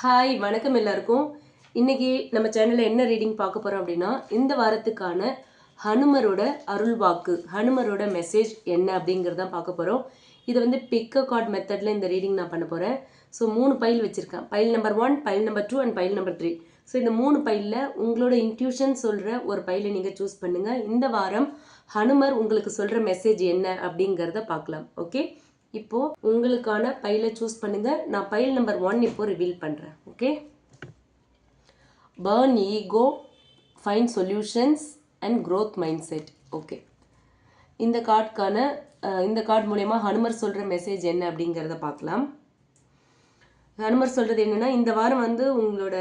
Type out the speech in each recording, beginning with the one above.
Hi வணக்கம் எல்லாருக்கும். இன்னைக்கு நம்ம சேனலில் என்ன ரீடிங் பார்க்க போகிறோம் அப்படின்னா, இந்த வாரத்துக்கான ஹனுமரோட அருள்வாக்கு, ஹனுமரோட மெசேஜ் என்ன அப்படிங்கிறத பார்க்க போகிறோம். இதை வந்து பிக் அ கார்ட் மெத்தடில் இந்த ரீடிங் நான் பண்ண போகிறேன். ஸோ 3 பைல் வச்சுருக்கேன். File number 1, file number 2 and file number 3. So இந்த 3 பைலில் உங்களோட இன்ட்யூஷன் சொல்கிற ஒரு பைலை நீங்கள் சூஸ் பண்ணுங்கள். இந்த வாரம் ஹனுமர் உங்களுக்கு சொல்கிற மெசேஜ் என்ன அப்படிங்கிறத பார்க்கலாம். ஓகே, இப்போது உங்களுக்கான பைலை சூஸ் பண்ணுங்கள். நான் பைல் நம்பர் 1 இப்போ ரிவீல் பண்ணுறேன். Okay, burn ego, find solutions and growth mindset. Okay, இந்த கார்டு மூலயமா ஹனுமர் சொல்கிற மெசேஜ் என்ன அப்படிங்கிறத பார்க்கலாம். ஹனுமர் சொல்கிறது என்னென்னா, இந்த வாரம் வந்து உங்களோட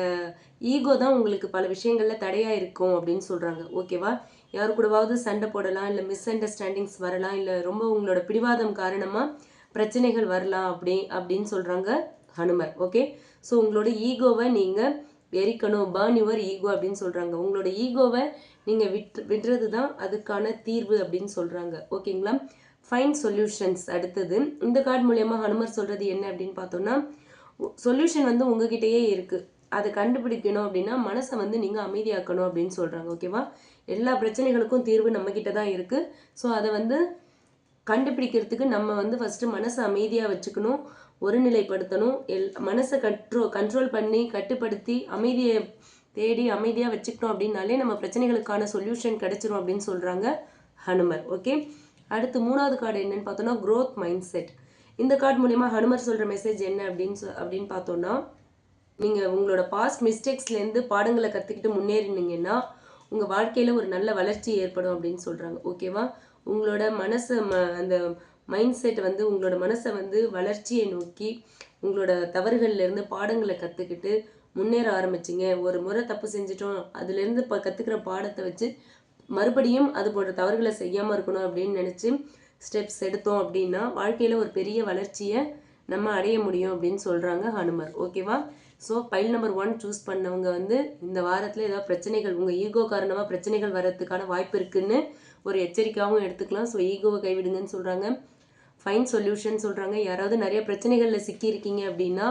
ஈகோ தான் உங்களுக்கு பல விஷயங்களில் தடையாக இருக்கும் அப்படின்னு சொல்கிறாங்க. ஓகேவா, யாரு கூடவாவது சண்டை போடலாம், இல்லை மிஸ் அண்டர்ஸ்டாண்டிங்ஸ் வரலாம், இல்லை ரொம்ப உங்களோட பிடிவாதம் காரணமாக பிரச்சனைகள் வரலாம் அப்படின்னு சொல்கிறாங்க ஹனுமர். ஓகே, ஸோ உங்களோட ஈகோவை நீங்கள் எரிக்கணும், பர்ன் யுவர் ஈகோ அப்படின்னு சொல்கிறாங்க. உங்களோட ஈகோவை நீங்கள் விடுறது தான் அதுக்கான தீர்வு அப்படின்னு சொல்கிறாங்க. ஓகேங்களா, ஃபைண்ட் சொல்யூஷன்ஸ். அடுத்தது இந்த கார்டு மூலயமா ஹனுமர் சொல்கிறது என்ன அப்படின்னு பார்த்தோன்னா, சொல்யூஷன் வந்து உங்ககிட்டயே இருக்குது, அதை கண்டுபிடிக்கணும் அப்படின்னா மனசை வந்து நீங்கள் அமைதியாக்கணும் அப்படின்னு சொல்கிறாங்க. ஓகேவா, எல்லா பிரச்சனைகளுக்கும் தீர்வு நம்மக்கிட்ட தான் இருக்குது. ஸோ அதை வந்து கண்டுபிடிக்கிறதுக்கு நம்ம வந்து ஃபஸ்ட்டு மனசை அமைதியாக வச்சுக்கணும், ஒருநிலைப்படுத்தணும். மனசை கண்ட்ரோல் பண்ணி கட்டுப்படுத்தி அமைதியை தேடி அமைதியாக வச்சுக்கிட்டோம் அப்படின்னாலே நம்ம பிரச்சனைகளுக்கான சொல்யூஷன் கிடைச்சிரும் அப்படின்னு சொல்கிறாங்க ஹனுமர். ஓகே, அடுத்து 3வது கார்டு என்னன்னு பார்த்தோன்னா, க்ரோத் மைண்ட் செட். இந்த கார்டு மூலயமா ஹனுமர் சொல்கிற மெசேஜ் என்ன அப்படின்னு பார்த்தோன்னா, நீங்கள் உங்களோட பாஸ்ட் மிஸ்டேக்ஸ்லேருந்து பாடங்களை கற்றுக்கிட்டு முன்னேறினீங்கன்னா உங்கள் வாழ்க்கையில் ஒரு நல்ல வளர்ச்சி ஏற்படும் அப்படின்னு சொல்கிறாங்க. ஓகேவா, உங்களோட மனசை அந்த மைண்ட் செட் வந்து உங்களோட மனசை வந்து வளர்ச்சியை நோக்கி உங்களோட தவறுகள்லேருந்து பாடங்களை கற்றுக்கிட்டு முன்னேற ஆரம்பிச்சிங்க. ஒரு முறை தப்பு செஞ்சிட்டோம், அதுலேருந்து கற்றுக்கிற பாடத்தை வச்சு மறுபடியும் அது போன்ற தவறுகளை செய்யாமல் இருக்கணும் அப்படின்னு நினச்சி ஸ்டெப்ஸ் எடுத்தோம் அப்படின்னா வாழ்க்கையில் ஒரு பெரிய வளர்ச்சியை நம்ம அடைய முடியும் அப்படின்னு சொல்கிறாங்க ஹனுமர். ஓகேவா, ஸோ பைல் நம்பர் 1 சூஸ் பண்ணவங்க வந்து இந்த வாரத்தில் ஏதாவது பிரச்சனைகள், உங்கள் ஈகோ காரணமாக பிரச்சனைகள் வர்றதுக்கான வாய்ப்பு இருக்குன்னு ஒரு எச்சரிக்கையாகவும் எடுத்துக்கலாம். ஸோ ஈகோவை கைவிடுங்கன்னு சொல்கிறாங்க. ஃபைன் சொல்யூஷன் சொல்கிறாங்க. யாராவது நிறைய பிரச்சனைகளில் சிக்கியிருக்கீங்க அப்படின்னா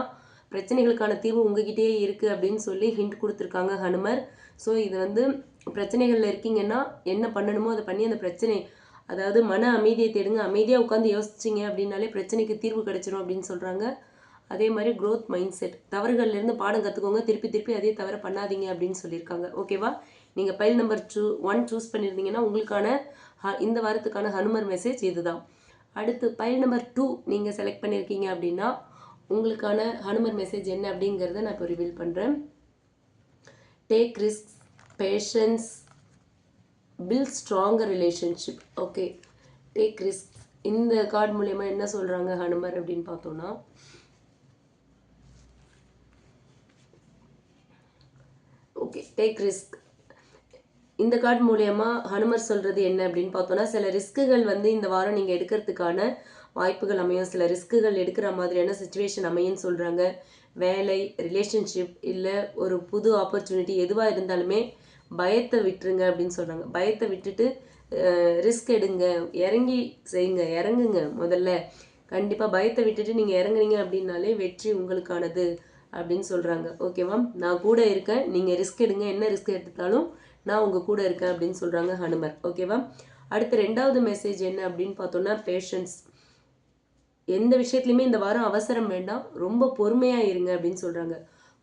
பிரச்சனைகளுக்கான தீர்வு உங்ககிட்டயே இருக்குது அப்படின்னு சொல்லி ஹிண்ட் கொடுத்துருக்காங்க ஹனுமர். ஸோ இது வந்து பிரச்சனைகளில் இருக்கீங்கன்னா என்ன பண்ணணுமோ அதை பண்ணி அந்த பிரச்சனை, அதாவது மன அமைதியை தேடுங்க. அமைதியாக உட்காந்து யோசிச்சிங்க அப்படின்னாலே பிரச்சனைக்கு தீர்வு கிடைச்சிரும் அப்படின்னு சொல்கிறாங்க. அதே மாதிரி க்ரோத் மைண்ட் செட், தவறுகள்லேருந்து பாடம் கற்றுக்கோங்க, திருப்பி அதே தவிர பண்ணாதீங்க அப்படின்னு சொல்லியிருக்காங்க. ஓகேவா, நீங்கள் பைல் நம்பர் 1 சூஸ் பண்ணியிருந்தீங்கன்னா உங்களுக்கான இந்த வாரத்துக்கான ஹனுமர் மெசேஜ் இதுதான். அடுத்து பைல் நம்பர் 2 நீங்கள் செலக்ட் பண்ணியிருக்கீங்க அப்படின்னா உங்களுக்கான ஹனுமர் மெசேஜ் என்ன அப்படிங்கிறத நான் இப்போ ரிவீல் பண்ணுறேன். Take risk, patience, build stronger relationship. Okay, take risk. இந்த கார்டு மூலயமா என்ன சொல்கிறாங்க ஹனுமர் அப்படின்னு பார்த்தோன்னா, ஓகே, டேக் ரிஸ்க். இந்த கார்டு மூலயமா ஹனுமர் சொல்கிறது என்ன அப்படின்னு பார்த்தோன்னா, சில ரிஸ்க்குகள் வந்து இந்த வாரம் நீங்கள் எடுக்கிறதுக்கான வாய்ப்புகள் அமையும், சில ரிஸ்க்குகள் எடுக்கிற மாதிரியான சுச்சுவேஷன் அமையும்னு சொல்கிறாங்க. வேலை, ரிலேஷன்ஷிப், இல்லை ஒரு புது ஆப்பர்ச்சுனிட்டி எதுவாக இருந்தாலுமே பயத்தை விட்டுருங்க அப்படின்னு சொல்கிறாங்க. பயத்தை விட்டுட்டு ரிஸ்க் எடுங்க, இறங்கி செய்யுங்க, இறங்குங்க. முதல்ல கண்டிப்பாக பயத்தை விட்டுட்டு நீங்கள் இறங்குனீங்க அப்படின்னாலே வெற்றி உங்களுக்கானது அப்படின்னு சொல்கிறாங்க. ஓகேவா, நான் கூட இருக்கேன், நீங்கள் ரிஸ்க் எடுங்க, என்ன ரிஸ்க் எடுத்தாலும் நான் உங்கள் கூட இருக்கேன் அப்படின்னு சொல்கிறாங்க ஹனுமர். ஓகேவா, அடுத்த 2வது மெசேஜ் என்ன அப்படின்னு பார்த்தோன்னா, பேஷன்ஸ். எந்த விஷயத்துலையுமே இந்த வாரம் அவசரம் வேண்டாம், ரொம்ப பொறுமையாக இருங்க அப்படின்னு சொல்கிறாங்க.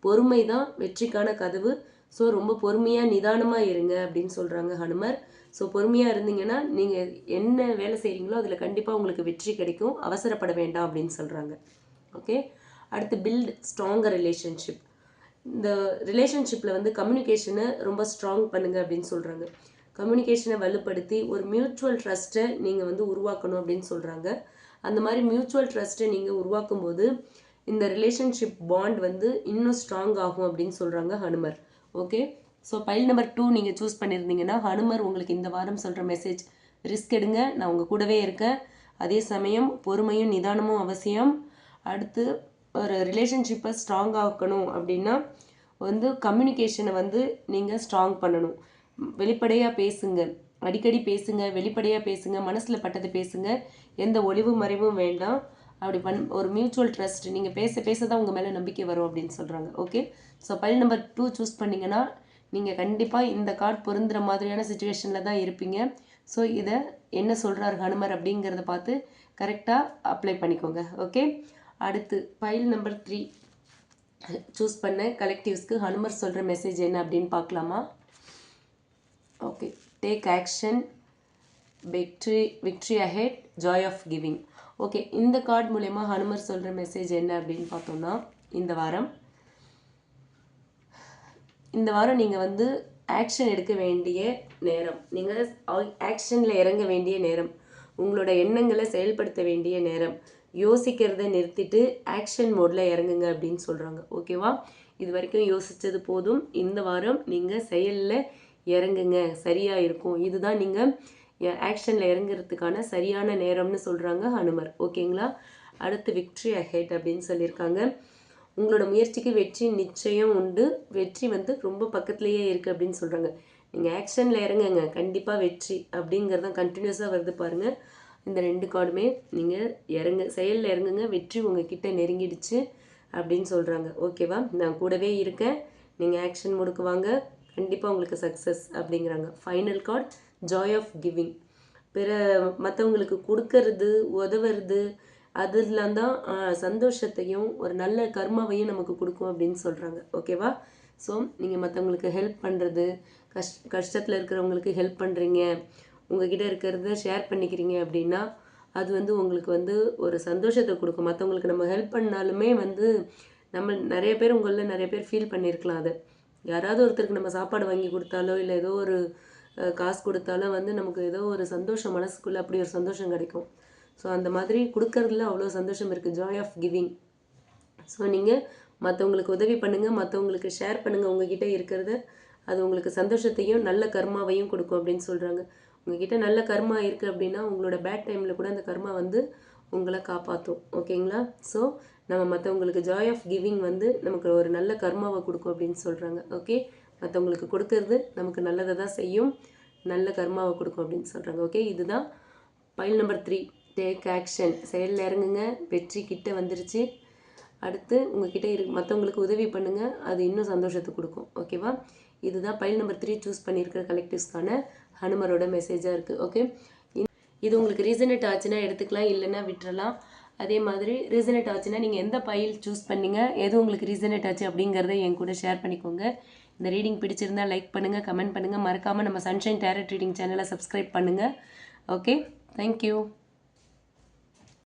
பொறுமை தான் வெற்றிக்கான கதவு. ஸோ ரொம்ப பொறுமையாக நிதானமாக இருங்க அப்படின்னு சொல்கிறாங்க ஹனுமர். ஸோ பொறுமையாக இருந்தீங்கன்னா நீங்கள் என்ன வேலை செய்கிறீங்களோ அதில் கண்டிப்பாக உங்களுக்கு வெற்றி கிடைக்கும், அவசரப்பட வேண்டாம் அப்படின்னு சொல்கிறாங்க. ஓகே, அடுத்து பில்ட் ஸ்ட்ராங்கர் ரிலேஷன்ஷிப். இந்த ரிலேஷன்ஷிப்பில் வந்து கம்யூனிகேஷனை ரொம்ப ஸ்ட்ராங் பண்ணுங்க அப்படின்னு சொல்கிறாங்க. கம்யூனிகேஷனை வலுப்படுத்தி ஒரு மியூச்சுவல் ட்ரஸ்ட்டை நீங்கள் வந்து உருவாக்கணும் அப்படின்னு சொல்கிறாங்க. அந்த மாதிரி மியூச்சுவல் ட்ரஸ்ட்டை நீங்கள் உருவாக்கும் போது இந்த ரிலேஷன்ஷிப் பாண்ட் வந்து இன்னும் ஸ்ட்ராங் ஆகும் அப்படின்னு சொல்கிறாங்க ஹனுமர். ஓகே, ஸோ பைல் நம்பர் 2 நீங்கள் சூஸ் பண்ணியிருந்தீங்கன்னா ஹனுமர் உங்களுக்கு இந்த வாரம் சொல்கிற மெசேஜ், ரிஸ்க் எடுங்க, நான் உங்கள் கூடவே இருக்கேன், அதே சமயம் பொறுமையும் நிதானமும் அவசியம். அடுத்து ஒரு ரிலேஷன்ஷிப்பை ஸ்ட்ராங் ஆக்கணும் அப்படின்னா வந்து கம்யூனிகேஷனை வந்து நீங்கள் ஸ்ட்ராங் பண்ணணும். வெளிப்படையாக பேசுங்க, அடிக்கடி பேசுங்க, வெளிப்படையாக பேசுங்க, மனசில் பட்டது பேசுங்க, எந்த ஒளிவு மறைவும் வேண்டாம். அப்படி ஒரு மியூச்சுவல் ட்ரஸ்ட், நீங்கள் பேச பேச தான் உங்கள் மேலே நம்பிக்கை வரும் அப்படின்னு சொல்கிறாங்க. Okay, so file number 2 choose பண்ணிங்கன்னா நீங்கள் கண்டிப்பாக இந்த கார்டு பொருந்துகிற மாதிரியான சுச்சுவேஷனில் தான் இருப்பீங்க. ஸோ இதை என்ன சொல்கிறார் ஹனுமர் அப்படிங்கிறத பார்த்து கரெக்டாக அப்ளை பண்ணிக்கோங்க. ஓகே, அடுத்து பைல் நம்பர் 3 சூஸ் பண்ண கலெக்டிவ்ஸ்க்கு ஹனுமர் சொல்கிற மெசேஜ் என்ன அப்படின்னு பார்க்கலாமா? Okay, take action, victory ahead, joy of giving. Okay, இந்த கார்டு மூலயமா ஹனுமர் சொல்கிற மெசேஜ் என்ன அப்படின்னு பார்த்தோம்னா, இந்த வாரம் நீங்கள் வந்து ஆக்ஷன் எடுக்க வேண்டிய நேரம், நீங்கள் ஆக்ஷனில் இறங்க வேண்டிய நேரம், உங்களோட எண்ணங்களை செயல்படுத்த வேண்டிய நேரம், யோசிக்கிறத நிறுத்திட்டு ஆக்ஷன் மோடில் இறங்குங்க அப்படின்னு சொல்கிறாங்க. ஓகேவா, இது வரைக்கும் யோசித்தது போதும், இந்த வாரம் நீங்கள் செயலில் இறங்குங்க, சரியாக இருக்கும். இதுதான் நீங்கள் ஆக்ஷனில் இறங்குறதுக்கான சரியான நேரம்னு சொல்கிறாங்க ஹனுமர். ஓகேங்களா, அடுத்து விக்ட்ரி அஹெட் அப்படின்னு சொல்லியிருக்காங்க. உங்களோட முயற்சிக்கு வெற்றி நிச்சயம் உண்டு, வெற்றி வந்து ரொம்ப பக்கத்துலேயே இருக்குது அப்படின்னு சொல்கிறாங்க. நீங்கள் ஆக்ஷனில் இறங்குங்க, கண்டிப்பாக வெற்றி அப்படிங்கிறதான் கண்டினியூஸாக வருது பாருங்கள். இந்த 2 கார்டுமே நீங்கள் செயலில் இறங்குங்க, வெற்றி உங்ககிட்ட நெருங்கிடுச்சு அப்படின்னு சொல்கிறாங்க. ஓகேவா, நான் கூடவே இருக்கேன், நீங்கள் ஆக்ஷன் மோடுக்கு வாங்க, கண்டிப்பாக உங்களுக்கு சக்ஸஸ் அப்படிங்கிறாங்க. Final card joy of giving, மற்றவங்களுக்கு கொடுக்கறது, உதவுறது, அதெல்லாம் தான் சந்தோஷத்தையும் ஒரு நல்ல கர்மாவையும் நமக்கு கொடுக்கும் அப்படின்னு சொல்கிறாங்க. ஓகேவா, ஸோ நீங்கள் மற்றவங்களுக்கு ஹெல்ப் பண்ணுறது, கஷ்டத்தில் இருக்கிறவங்களுக்கு ஹெல்ப் பண்ணுறீங்க, உங்ககிட்ட இருக்கிறத ஷேர் பண்ணிக்கிறீங்க அப்படின்னா அது வந்து உங்களுக்கு வந்து ஒரு சந்தோஷத்தை கொடுக்கும். மற்றவங்களுக்கு நம்ம ஹெல்ப் பண்ணாலுமே வந்து நிறைய பேர் உங்களில் நிறைய பேர் ஃபீல் பண்ணியிருக்கலாம். அதை யாராவது ஒருத்தருக்கு நம்ம சாப்பாடு வாங்கி கொடுத்தாலோ இல்லை ஏதோ ஒரு காசு கொடுத்தாலும் வந்து நமக்கு ஏதோ ஒரு சந்தோஷம், மனசுக்குள்ளே அப்படி ஒரு சந்தோஷம் கிடைக்கும். ஸோ அந்த மாதிரி கொடுக்கறதுல அவ்வளோ சந்தோஷம் இருக்குது, ஜாய் ஆஃப் கிவிங். ஸோ நீங்கள் மற்றவங்களுக்கு உதவி பண்ணுங்கள், மற்றவங்களுக்கு ஷேர் பண்ணுங்கள் உங்ககிட்ட இருக்கிறத, அது உங்களுக்கு சந்தோஷத்தையும் நல்ல கர்மாவையும் கொடுக்கும் அப்படின்னு சொல்கிறாங்க. உங்ககிட்ட நல்ல கர்மா இருக்குது அப்படின்னா உங்களோட பேட் டைமில் கூட அந்த கர்மா வந்து உங்களை காப்பாற்றும். ஓகேங்களா, ஸோ நம்ம மற்றவங்களுக்கு ஜாய் ஆஃப் கிவிங் வந்து நமக்கு ஒரு நல்ல கர்மாவை கொடுக்கும் அப்படின்னு சொல்கிறாங்க. ஓகே, மற்றவங்களுக்கு கொடுக்கறது நமக்கு நல்லதை தான் செய்யும், நல்ல கர்மாவை கொடுக்கும் அப்படின்னு சொல்கிறாங்க. ஓகே, இதுதான் பைல் நம்பர் 3, டேக் ஆக்ஷன், செயலில் இறங்குங்க, வெற்றி கிட்ட வந்துருச்சு. அடுத்து உங்ககிட்ட மற்றவங்களுக்கு உதவி பண்ணுங்கள், அது இன்னும் சந்தோஷத்தை கொடுக்கும். ஓகேவா, இதுதான் பைல் நம்பர் 3 சூஸ் பண்ணியிருக்கிற கலெக்டிவ்ஸ்க்கான ஹனுமரோட மெசேஜாக இருக்குது. ஓகே, இது உங்களுக்கு ரீசனேட் ஆச்சுன்னா எடுத்துக்கலாம், இல்லைன்னா விட்டுறலாம். அதே மாதிரி ரீசனேட் ஆச்சுன்னா நீங்கள் எந்த பைல் சூஸ் பண்ணீங்க, எது உங்களுக்கு ரீசனேட் ஆச்சு அப்படிங்கிறத என் கூட ஷேர் பண்ணிக்கோங்க. இந்த ரீடிங் பிடிச்சிருந்தா லைக் பண்ணுங்கள், கமெண்ட் பண்ணுங்கள், மறக்காமல் நம்ம சன்ஷைன் டேரட் ரீடிங் சேனலை சப்ஸ்கிரைப் பண்ணுங்கள். Okay, thank you.